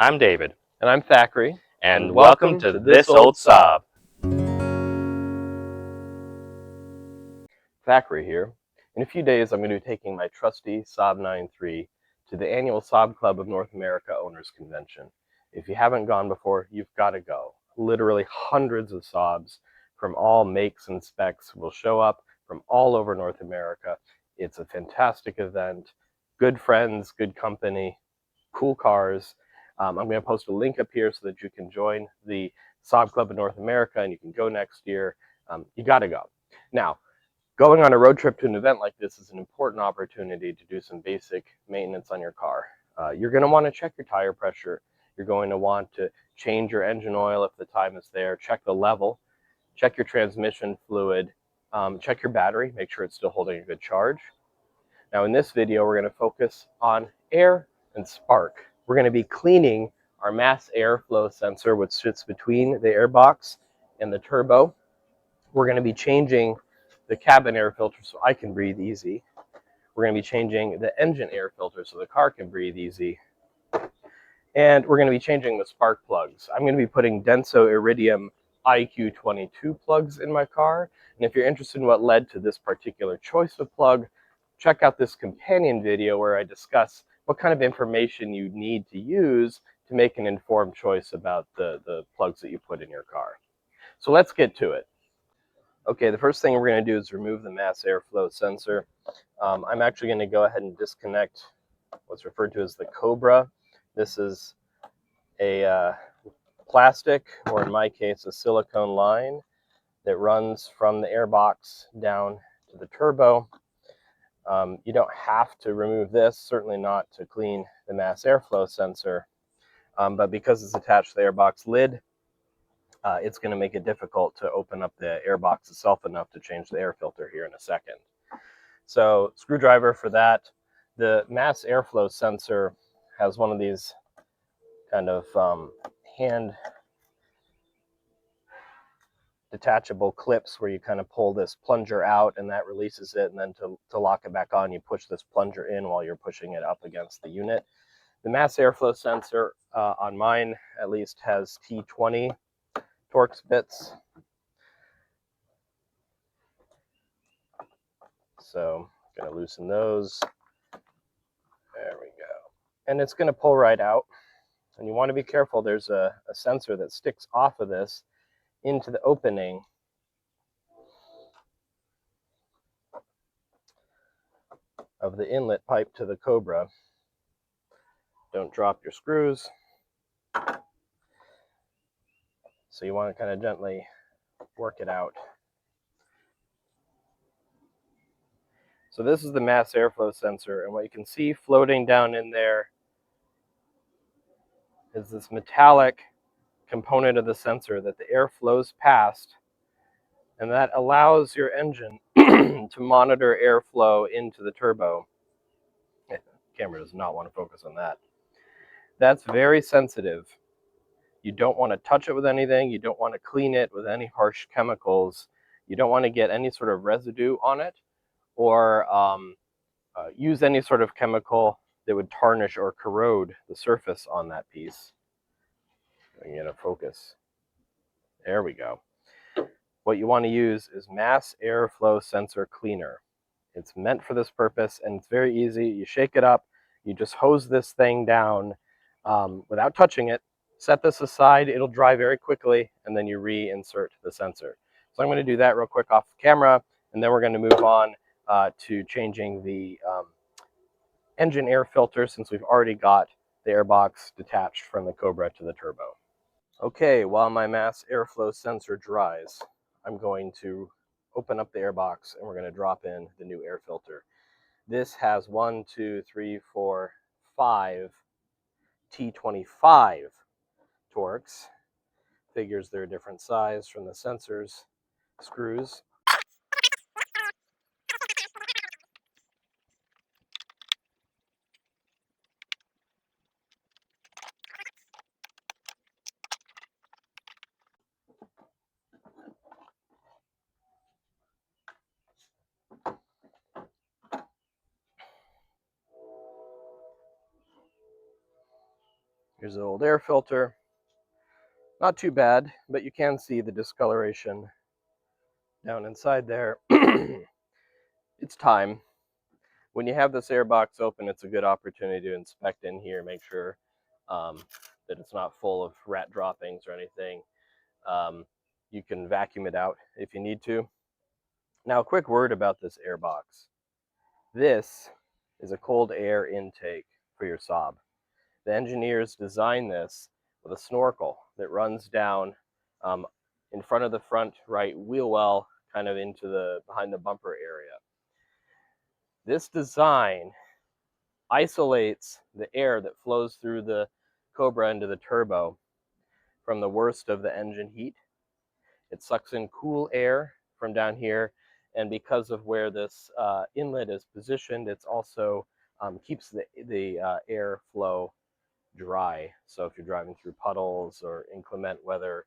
I'm David. And I'm Thackeray. And welcome to This Old Saab. Thackeray here. In a few days, I'm going to be taking my trusty Saab 9.3 to the annual Saab Club of North America Owners Convention. If you haven't gone before, you've got to go. Literally hundreds of Saabs from all makes and specs will show up from all over North America. It's a fantastic event. Good friends, good company, cool cars. I'm going to post a link up here so that you can join the Saab Club of North America and you can go next year. You got to go. Now, going on a road trip to an event like this is an important opportunity to do some basic maintenance on your car. You're going to want to check your tire pressure. You're going to want to change your engine oil if the time is there, check the level, check your transmission fluid, check your battery, make sure it's still holding a good charge. Now in this video, we're going to focus on air and spark. We're going to be cleaning our mass airflow sensor, which sits between the air box and the turbo. We're going to be changing the cabin air filter so I can breathe easy. We're going to be changing the engine air filter so the car can breathe easy. And we're going to be changing the spark plugs. I'm going to be putting Denso Iridium IQ22 plugs in my car. And if you're interested in what led to this particular choice of plug, check out this companion video where I discuss what kind of information you need to use to make an informed choice about the plugs that you put in your car. So let's get to it. Okay, the first thing we're going to do is remove the mass airflow sensor. I'm actually going to go ahead and disconnect what's referred to as the Cobra. This is a plastic, or in my case, a silicone line that runs from the airbox down to the turbo. You don't have to remove this, certainly not to clean the mass airflow sensor, but because it's attached to the airbox lid, it's going to make it difficult to open up the airbox itself enough to change the air filter here in a second. So screwdriver for that. The mass airflow sensor has one of these kind of hand detachable clips where you kind of pull this plunger out and that releases it, and then to lock it back on, you push this plunger in while you're pushing it up against the unit. The mass airflow sensor on mine at least has T20 Torx bits. So I'm going to loosen those. There we go. And it's going to pull right out. And you want to be careful. There's a sensor that sticks off of this into the opening of the inlet pipe to the Cobra. Don't drop your screws. So you want to kind of gently work it out. So this is the mass airflow sensor, and what you can see floating down in there is this metallic component of the sensor that the air flows past, and that allows your engine to monitor airflow into the turbo. The camera does not want to focus on that. That's very sensitive. You don't want to touch it with anything. You don't want to clean it with any harsh chemicals. You don't want to get any sort of residue on it, or use any sort of chemical that would tarnish or corrode the surface on that piece. I'm going to focus. There we go. What you want to use is mass airflow sensor cleaner. It's meant for this purpose, and it's very easy. You shake it up, you just hose this thing down without touching it, set this aside, it'll dry very quickly, and then you reinsert the sensor. So I'm going to do that real quick off camera, and then we're going to move on to changing the engine air filter, since we've already got the airbox detached from the Cobra to the turbo. Okay, while my mass airflow sensor dries, I'm going to open up the airbox and we're going to drop in the new air filter. This has 1, 2, 3, 4, 5 T25 Torx. Figures they're a different size from the sensor's screws. Here's the old air filter. Not too bad, but you can see the discoloration down inside there. It's time. When you have this air box open, it's a good opportunity to inspect in here, make sure that it's not full of rat droppings or anything. You can vacuum it out if you need to. Now, a quick word about this air box. This is a cold air intake for your Saab. The engineers designed this with a snorkel that runs down in front of the front right wheel well, kind of into the behind the bumper area. This design isolates the air that flows through the Cobra into the turbo from the worst of the engine heat. It sucks in cool air from down here, and because of where this inlet is positioned, it's also keeps the air flow dry. So if you're driving through puddles or inclement weather,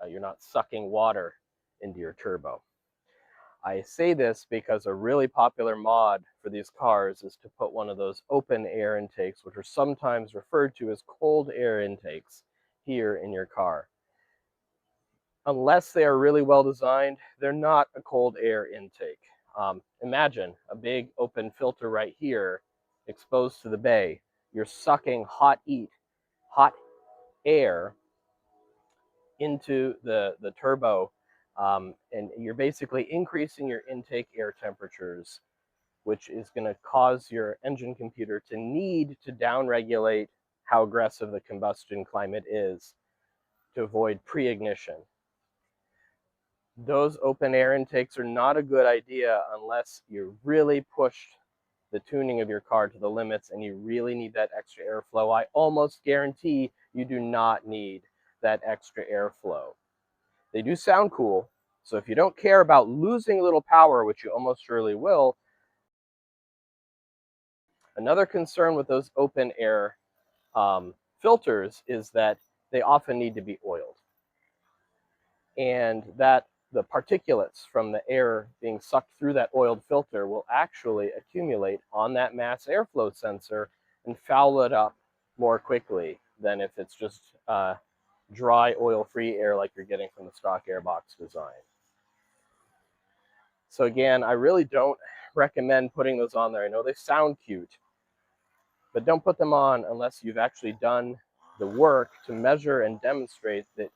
you're not sucking water into your turbo. I say this because a really popular mod for these cars is to put one of those open air intakes, which are sometimes referred to as cold air intakes, here in your car. Unless they are really well designed, they're not a cold air intake. Imagine a big open filter right here exposed to the bay. You're sucking hot air into the turbo, and you're basically increasing your intake air temperatures, which is going to cause your engine computer to need to downregulate how aggressive the combustion climate is to avoid pre-ignition. Those open air intakes are not a good idea unless you really pushed the tuning of your car to the limits and you really need that extra airflow. I almost guarantee you do not need that extra airflow. They do sound cool, so if you don't care about losing a little power, which you almost surely will. Another concern with those open air filters is that they often need to be oiled, and that the particulates from the air being sucked through that oiled filter will actually accumulate on that mass airflow sensor and foul it up more quickly than if it's just dry, oil-free air like you're getting from the stock airbox design. So again, I really don't recommend putting those on there. I know they sound cute, but don't put them on unless you've actually done the work to measure and demonstrate that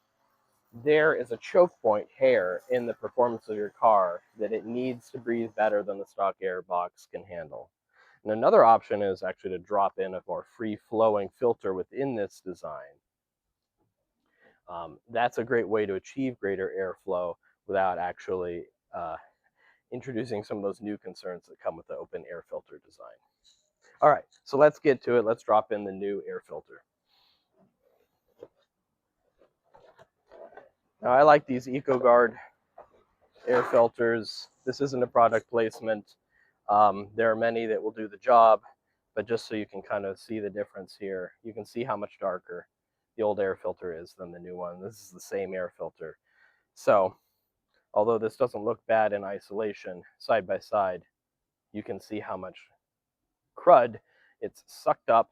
there is a choke point hair in the performance of your car that it needs to breathe better than the stock air box can handle. And another option is actually to drop in a more free-flowing filter within this design. That's a great way to achieve greater airflow without actually introducing some of those new concerns that come with the open air filter design. All right, so let's get to it. Let's drop in the new air filter. Now, I like these EcoGuard air filters. This isn't a product placement. There are many that will do the job, but just so you can kind of see the difference here, you can see how much darker the old air filter is than the new one. This is the same air filter. So, although this doesn't look bad in isolation, side by side, you can see how much crud it's sucked up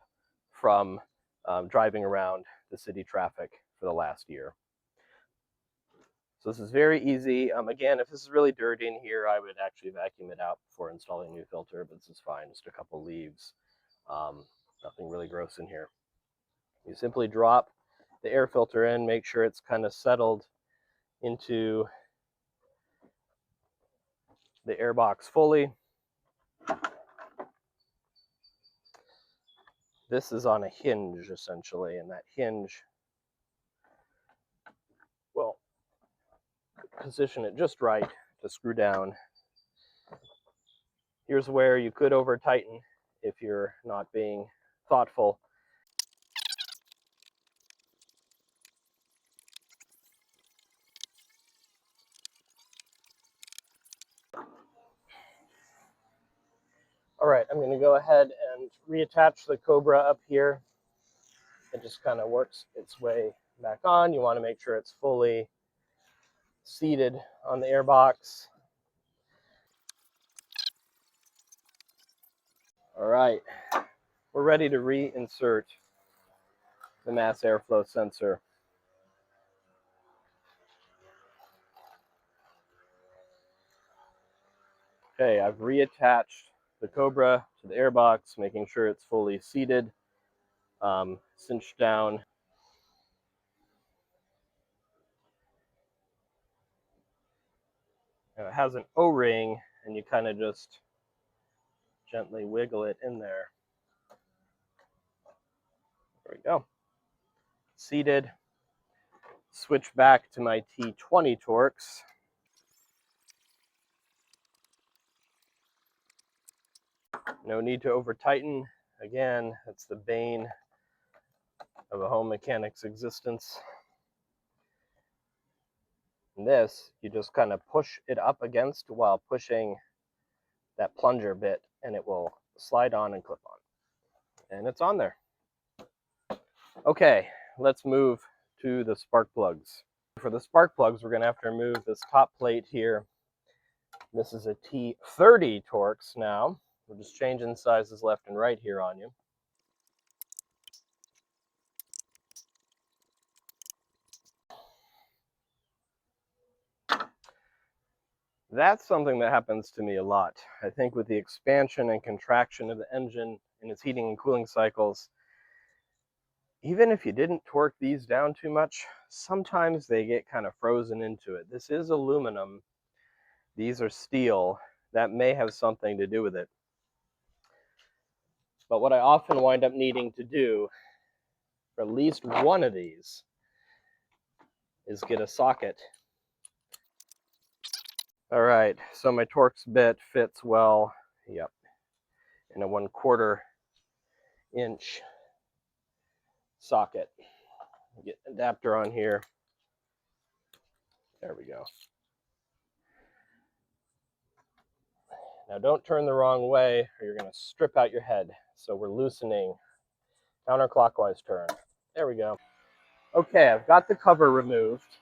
from driving around the city traffic for the last year. So this is very easy. Again, if this is really dirty in here, I would actually vacuum it out before installing a new filter, but this is fine, just a couple leaves. Nothing really gross in here. You simply drop the air filter in, make sure it's kind of settled into the airbox fully. This is on a hinge, essentially, and that hinge will position it just right to screw down. Here's where you could over tighten if you're not being thoughtful. All right, I'm going to go ahead and reattach the Cobra up here. It just kind of works its way back on. You want to make sure it's fully seated on the airbox. All right, we're ready to reinsert the mass airflow sensor. Okay, I've reattached the Cobra to the airbox, making sure it's fully seated, cinched down. Now it has an O-ring, and you kind of just gently wiggle it in there. There we go. Seated. Switch back to my T20 Torx. No need to over tighten. Again, that's the bane of a home mechanic's existence. And this, you just kind of push it up against while pushing that plunger bit, and it will slide on and clip on. And it's on there. Okay, let's move to the spark plugs. For the spark plugs, we're going to have to remove this top plate here. This is a T30 Torx now. We're just changing sizes left and right here on you. That's something that happens to me a lot. I think with the expansion and contraction of the engine and its heating and cooling cycles, even if you didn't torque these down too much, sometimes they get kind of frozen into it. This is aluminum. These are steel. That may have something to do with it. But what I often wind up needing to do for at least one of these is get a socket. All right, so my Torx bit fits well, yep, in a 1/4 inch socket. Get an adapter on here. There we go. Now don't turn the wrong way or you're going to strip out your head. So we're loosening. Counterclockwise turn. There we go. Okay, I've got the cover removed.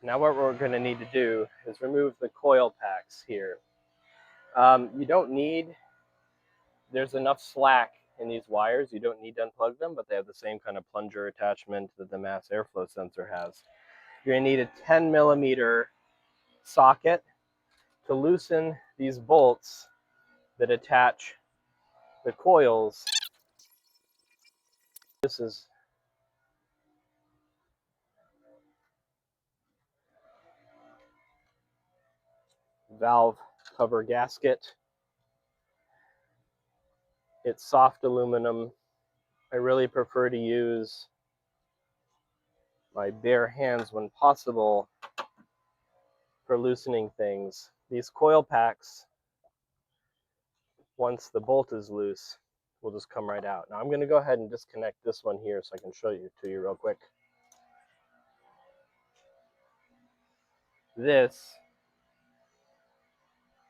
Now what we're going to need to do is remove the coil packs here. You don't need, there's enough slack in these wires, you don't need to unplug them, but they have the same kind of plunger attachment that the mass airflow sensor has. You're going to need a 10mm socket to loosen these bolts that attach the coils. This is valve cover gasket. It's soft aluminum. I really prefer to use my bare hands when possible for loosening things. These coil packs, once the bolt is loose, will just come right out. Now I'm going to go ahead and disconnect this one here so I can show you to you real quick. This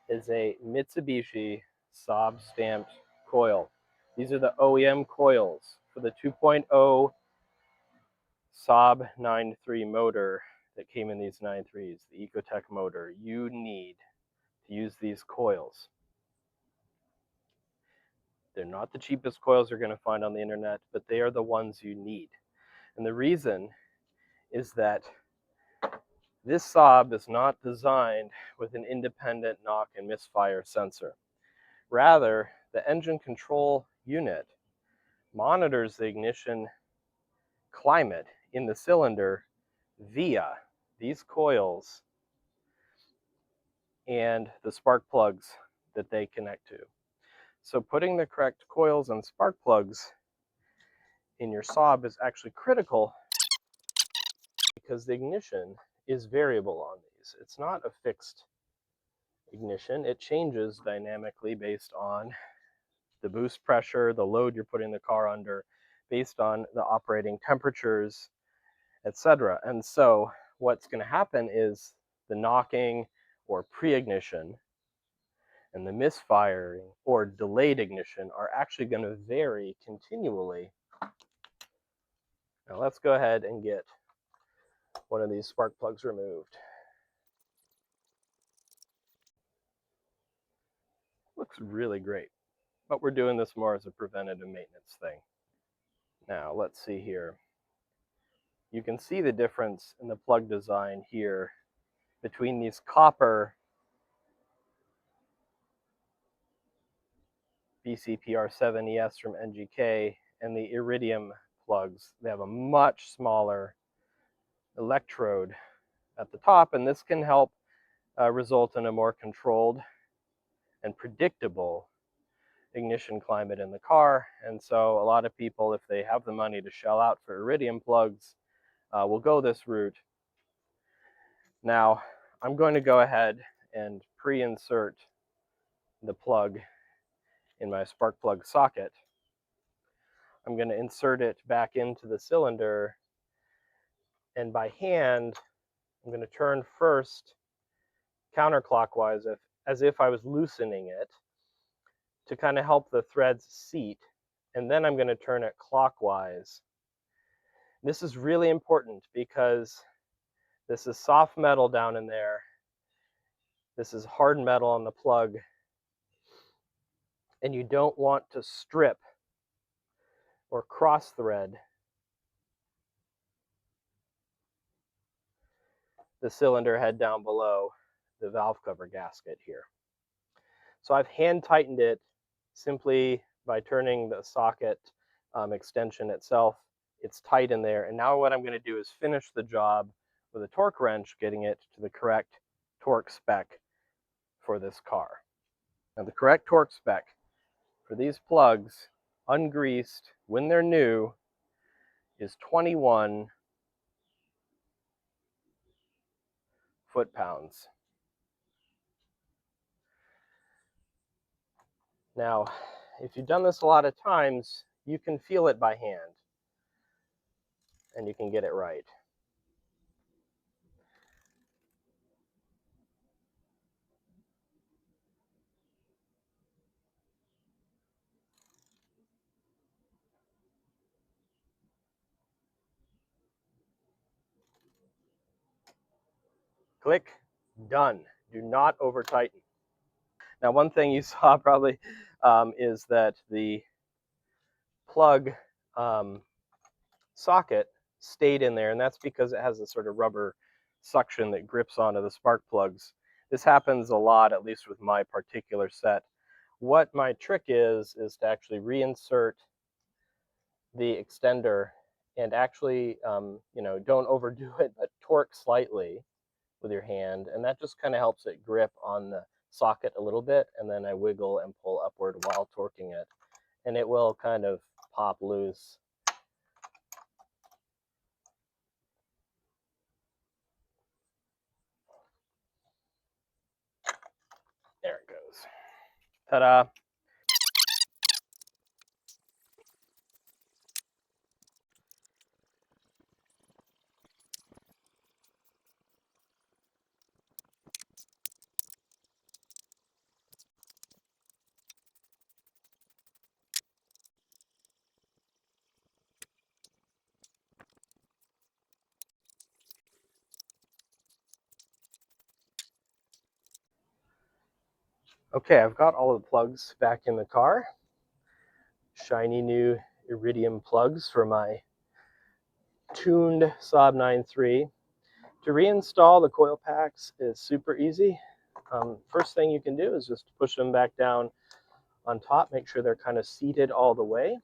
is a Mitsubishi Saab stamped coil. These are the OEM coils for the 2.0 Saab 9.3 motor that came in these 9.3s, the Ecotech motor. You need to use these coils. They're not the cheapest coils you're going to find on the internet, but they are the ones you need. And the reason is that this Saab is not designed with an independent knock and misfire sensor. Rather, the engine control unit monitors the ignition climate in the cylinder via these coils and the spark plugs that they connect to. So putting the correct coils and spark plugs in your Saab is actually critical because the ignition is variable on these. It's not a fixed ignition. It changes dynamically based on the boost pressure, the load you're putting the car under, based on the operating temperatures, etc. And so what's going to happen is the knocking or pre-ignition and the misfiring or delayed ignition are actually going to vary continually. Now let's go ahead and get one of these spark plugs removed. Looks really great, but we're doing this more as a preventative maintenance thing. Now let's see here. You can see the difference in the plug design here between these copper BCPR7ES from NGK and the iridium plugs. They have a much smaller electrode at the top, and this can help result in a more controlled and predictable ignition climate in the car. And so a lot of people, if they have the money to shell out for iridium plugs, will go this route. Now, I'm going to go ahead and pre-insert the plug in my spark plug socket. I'm going to insert it back into the cylinder, and by hand, I'm going to turn first counterclockwise as if I was loosening it to kind of help the threads seat, and then I'm going to turn it clockwise. This is really important because this is soft metal down in there. This is hard metal on the plug, and you don't want to strip or cross thread the cylinder head down below the valve cover gasket here. So I've hand tightened it simply by turning the socket extension itself. It's tight in there, and now what I'm going to do is finish the job with a torque wrench, getting it to the correct torque spec for this car. Now the correct torque spec for these plugs, ungreased, when they're new, is 21 foot-pounds. Now, if you've done this a lot of times, you can feel it by hand, and you can get it right. Click, done. Do not over tighten. Now, one thing you saw probably is that the plug socket stayed in there, and that's because it has a sort of rubber suction that grips onto the spark plugs. This happens a lot, at least with my particular set. What my trick is to actually reinsert the extender and actually, don't overdo it, but torque slightly with your hand, and that just kind of helps it grip on the socket a little bit, and then I wiggle and pull upward while torquing it, and it will kind of pop loose. There it goes. Ta-da! Okay, I've got all the plugs back in the car. Shiny new iridium plugs for my tuned Saab 9.3. To reinstall the coil packs is super easy. First thing you can do is just push them back down on top, make sure they're kind of seated all the way.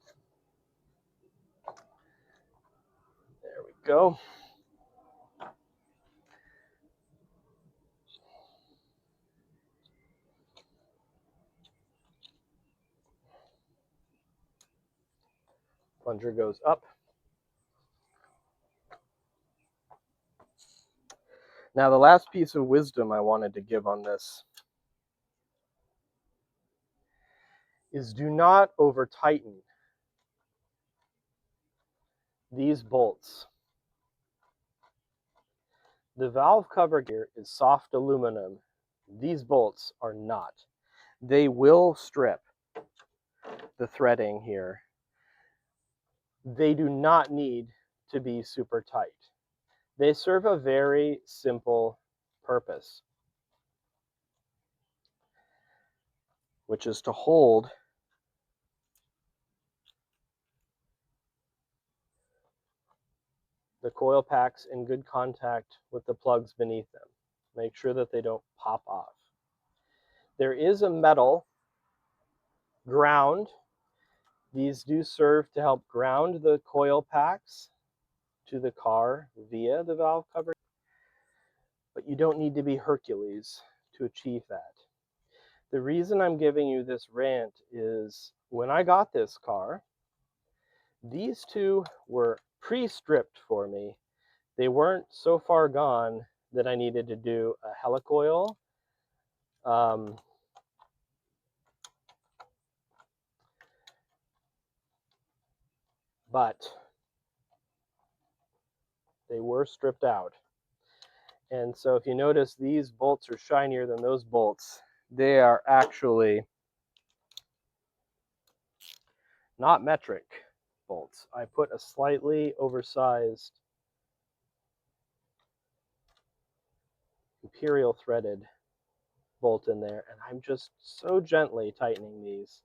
There we go. Plunger goes up. Now the last piece of wisdom I wanted to give on this is do not over tighten these bolts. The valve cover here is soft aluminum. These bolts are not. They will strip the threading here. They do not need to be super tight. They serve a very simple purpose, which is to hold the coil packs in good contact with the plugs beneath them. Make sure that they don't pop off. There is a metal ground. These do serve to help ground the coil packs to the car via the valve cover, but you don't need to be Hercules to achieve that. The reason I'm giving you this rant is when I got this car, these two were pre-stripped for me. They weren't so far gone that I needed to do a helicoil. But they were stripped out. And so if you notice, these bolts are shinier than those bolts. They are actually not metric bolts. I put a slightly oversized imperial threaded bolt in there, and I'm just so gently tightening these.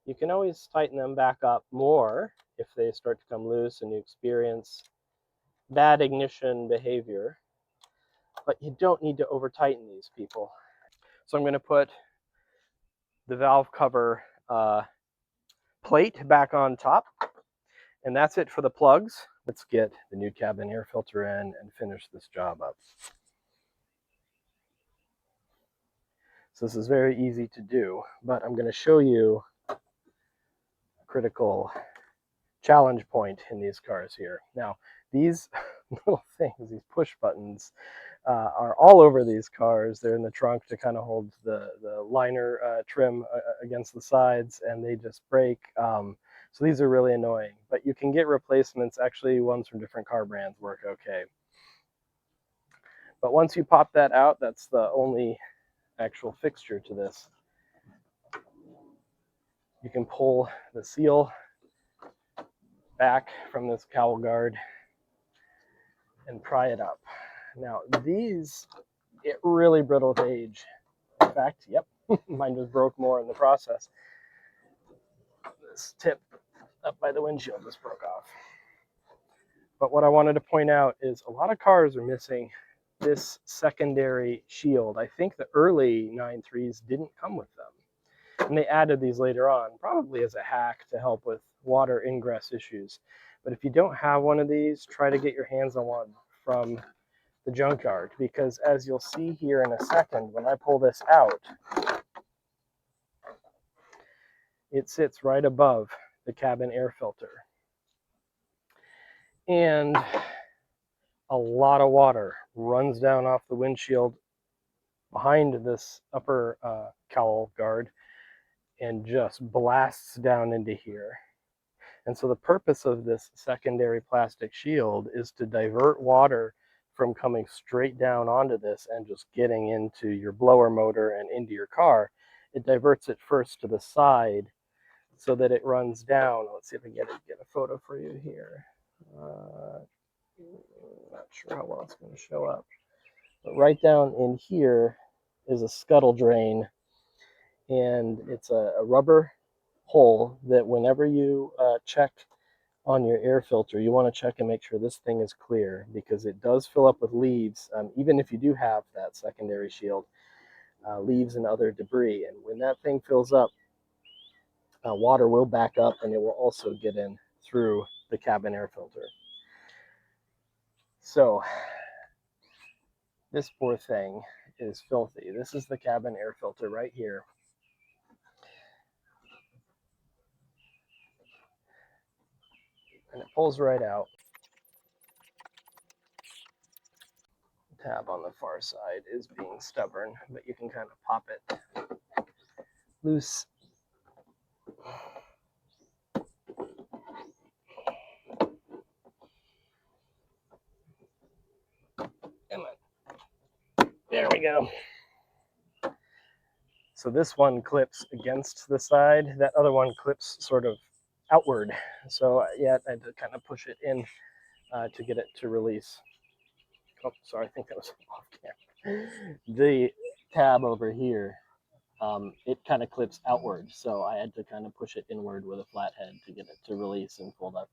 You can always tighten them back up more if they start to come loose and you experience bad ignition behavior, but you don't need to over tighten these, people. So I'm going to put the valve cover plate back on top, and that's it for the plugs. Let's get the new cabin air filter in and finish this job up. So this is very easy to do, but I'm going to show you a critical challenge point in these cars here. Now, these little things, these push buttons, are all over these cars. They're in the trunk to kind of hold the liner trim against the sides, and they just break. So these are really annoying, but you can get replacements. Actually, ones from different car brands work okay. But once you pop that out, that's the only actual fixture to this. You can pull the seal back from this cowl guard and pry it up. Now these get really brittle with age. In fact, yep, mine just broke more in the process. This tip up by the windshield just broke off. But what I wanted to point out is a lot of cars are missing this secondary shield. I think the early 9.3s didn't come with them, and they added these later on, probably as a hack to help with water ingress issues. But if you don't have one of these, try to get your hands on one from the junkyard, because as you'll see here in a second, when I pull this out, it sits right above the cabin air filter. And a lot of water runs down off the windshield behind this upper cowl guard and just blasts down into here. And so the purpose of this secondary plastic shield is to divert water from coming straight down onto this and just getting into your blower motor and into your car. It diverts it first to the side so that it runs down. Let's see if I can get a photo for you here. Not sure how well it's going to show up. But right down in here is a scuttle drain, and it's a rubber hole that whenever you check on your air filter, you want to check and make sure this thing is clear, because it does fill up with leaves, even if you do have that secondary shield, leaves and other debris. And when that thing fills up, water will back up, and it will also get in through the cabin air filter. So this poor thing is filthy. This is the cabin air filter right here. And it pulls right out. The tab on the far side is being stubborn, but you can kind of pop it loose. Come on. There we go. So this one clips against the side. That other one clips sort of outward. So yeah, I had to kind of push it in to get it to release. Oh, sorry, I think that was off camera. The tab over here, it kind of clips outward. So I had to kind of push it inward with a flathead to get it to release and fold up.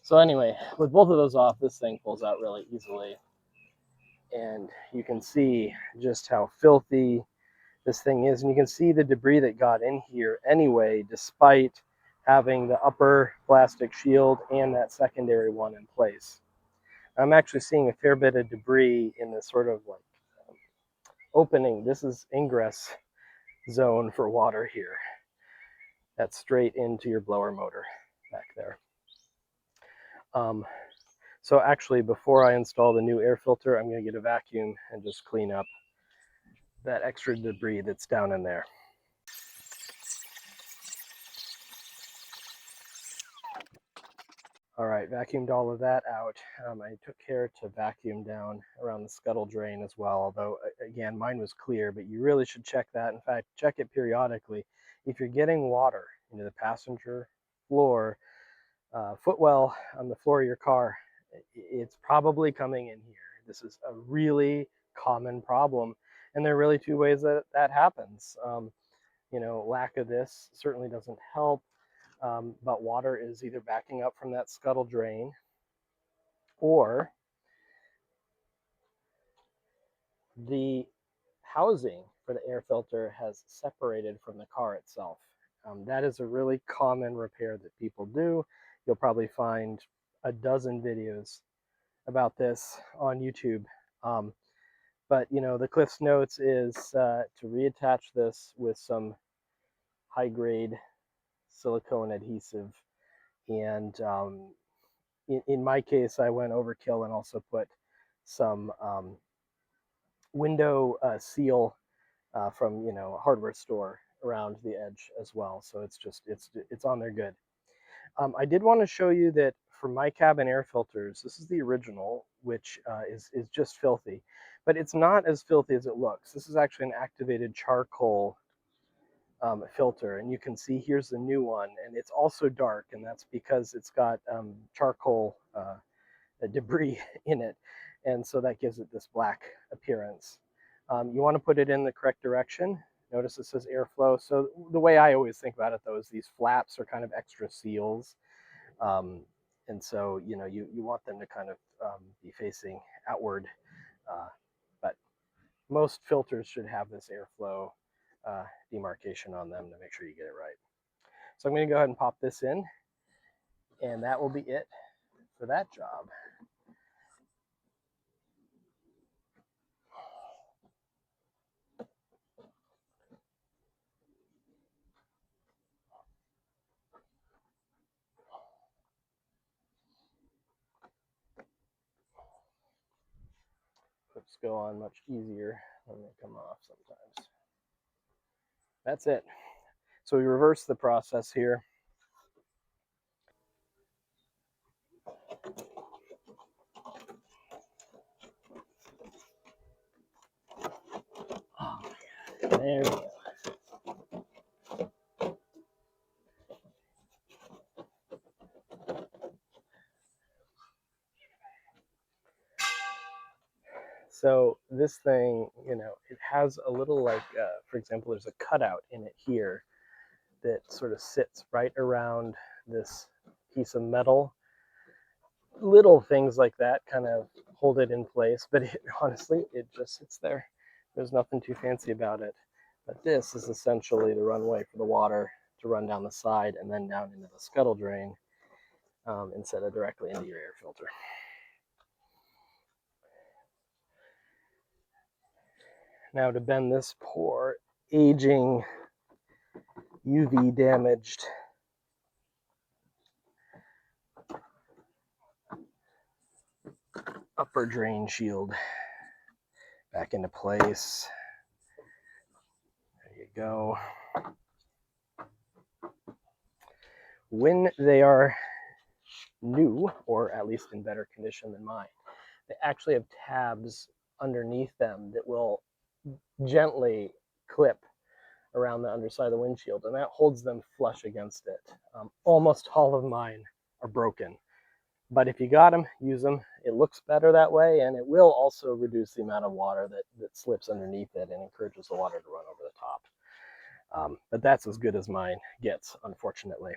So anyway, with both of those off, this thing pulls out really easily. And you can see just how filthy this thing is. And you can see the debris that got in here anyway, despite having the upper plastic shield and that secondary one in place. I'm actually seeing a fair bit of debris in this sort of like opening. This is ingress zone for water here. That's straight into your blower motor back there. So actually, before I install the new air filter, I'm going to get a vacuum and just clean up that extra debris that's down in there. All right, vacuumed all of that out. I took care to vacuum down around the scuttle drain as well, although again, mine was clear, but you really should check that. In fact, check it periodically. If you're getting water into the passenger floor, footwell on the floor of your car, it's probably coming in here. This is a really common problem, and there are really two ways that that happens. Lack of this certainly doesn't help, but water is either backing up from that scuttle drain, or the housing for the air filter has separated from the car itself. That is a really common repair that people do. You'll probably find a dozen videos about this on YouTube. But the Cliff's Notes is to reattach this with some high-grade silicone adhesive. And in my case, I went overkill and also put some window seal from a hardware store around the edge as well. So it's on there good. I did want to show you that for my cabin air filters, this is the original, which is just filthy, but it's not as filthy as it looks. This is actually an activated charcoal filter, and you can see here's the new one, and it's also dark, and that's because it's got charcoal debris in it, and so that gives it this black appearance. You want to put it in the correct direction. Notice it says airflow. So the way I always think about it, though, is these flaps are kind of extra seals. And so, you want them to kind of be facing outward. But most filters should have this airflow demarcation on them to make sure you get it right. So I'm going to go ahead and pop this in, and that will be it for that job. Clips go on much easier when they come off sometimes. That's it. So we reverse the process here. Oh, there we go. So this thing, it has a little for example, there's a cutout in it here that sort of sits right around this piece of metal. Little things like that kind of hold it in place, but honestly, it just sits there. There's nothing too fancy about it. But this is essentially the runway for the water to run down the side and then down into the scuttle drain instead of directly into your air filter. Now to bend this poor, aging, UV damaged upper drain shield back into place. There you go. When they are new, or at least in better condition than mine, they actually have tabs underneath them that will gently clip around the underside of the windshield, and that holds them flush against it. Almost all of mine are broken, but if you got them, use them. It looks better that way, and it will also reduce the amount of water that slips underneath it and encourages the water to run over the top. But that's as good as mine gets, unfortunately.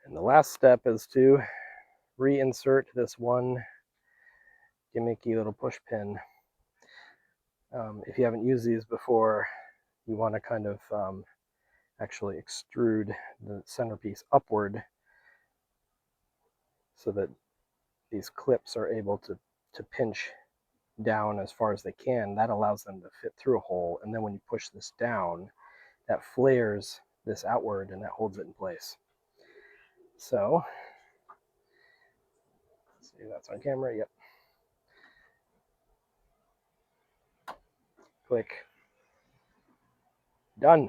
And the last step is to reinsert this one gimmicky little push pin. If you haven't used these before, you want to kind of actually extrude the centerpiece upward so that these clips are able to pinch down as far as they can. That allows them to fit through a hole, and then when you push this down, that flares this outward and that holds it in place. So, let's see, that's on camera, yep. Click. Done.